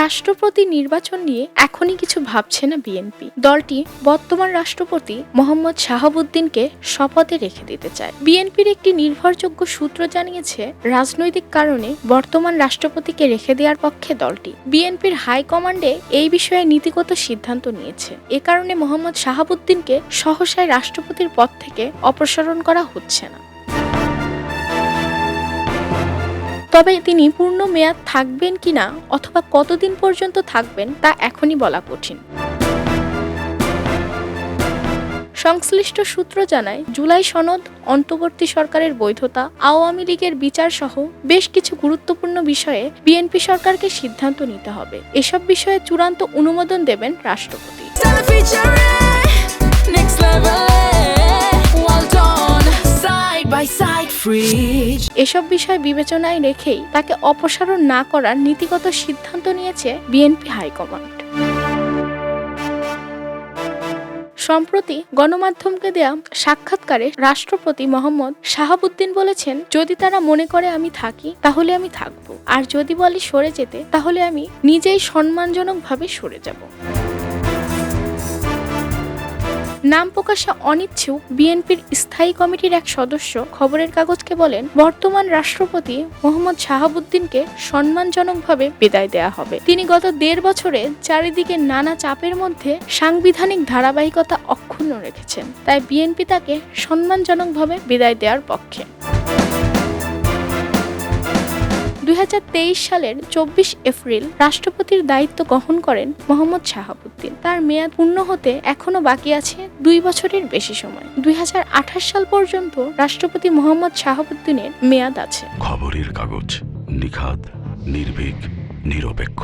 রাষ্ট্রপতি নির্বাচন নিয়ে এখনই কিছু ভাবছে না বিএনপি। দলটি বর্তমান রাষ্ট্রপতি মোহাম্মদ শাহাবুদ্দিনকে শপথে রেখে দিতে চায়। বিএনপির একটি নির্ভরযোগ্য সূত্র জানিয়েছে, রাজনৈতিক কারণে বর্তমান রাষ্ট্রপতিকে রেখে দেওয়ার পক্ষে দলটি। বিএনপির হাইকমান্ডে এই বিষয়ে নীতিগত সিদ্ধান্ত নিয়েছে। এ কারণে মোহাম্মদ শাহাবুদ্দিনকে সহসায় রাষ্ট্রপতির পদ থেকে অপসারণ করা হচ্ছে না। তবে তিনি পূর্ণ মেয়াদ থাকবেন কিনা অথবা কতদিন পর্যন্ত থাকবেন তা এখনই বলা কঠিন। সংশ্লিষ্ট সূত্র জানায়, জুলাই সনদ, অন্তর্বর্তী সরকারের বৈধতা, আওয়ামী লীগের বিচার সহ বেশ কিছু গুরুত্বপূর্ণ বিষয়ে বিএনপি সরকারকে সিদ্ধান্ত নিতে হবে। এসব বিষয়ে চূড়ান্ত অনুমোদন দেবেন রাষ্ট্রপতি। এসব বিষয় বিবেচনায় রেখেই তাকে অপসারণ না করার নীতিগত সিদ্ধান্ত নিয়েছে বিএনপি হাইকমান্ড। সম্প্রতি গণমাধ্যমকে দেয়া সাক্ষাৎকারে রাষ্ট্রপতি মোহাম্মদ শাহাবুদ্দিন বলেছেন, যদি তারা মনে করে আমি থাকি তাহলে আমি থাকব, আর যদি বলে সরে যেতে তাহলে আমি নিজেই সম্মানজনকভাবে সরে যাব। নাম প্রকাশে অনিচ্ছুক বিএনপির স্থায়ী কমিটির এক সদস্য খবরের কাগজকে বলেন, বর্তমান রাষ্ট্রপতি মোহাম্মদ শাহাবুদ্দিনকে সম্মানজনকভাবে বিদায় দেয়া হবে। তিনি গত ১.৫ বছরে চারিদিকে নানা চাপের মধ্যে সাংবিধানিক ধারাবাহিকতা অক্ষুণ্ণ রেখেছেন। তাই বিএনপি তাকে সম্মানজনকভাবে বিদায় দেওয়ার পক্ষে। ২০২৩ সালের ২৪ এপ্রিল রাষ্ট্রপতির দায়িত্ব গ্রহণ করেন মোহাম্মদ শাহাবুদ্দিন। তার মেয়াদ পূর্ণ হতে এখনো বাকি আছে ২ বছরের বেশি সময়। ২০২৮ সাল পর্যন্ত রাষ্ট্রপতি মোহাম্মদ শাহাবুদ্দিনের মেয়াদ আছে। খবরের কাগজ, নিখাত, নির্ভীক, নিরপেক্ষ।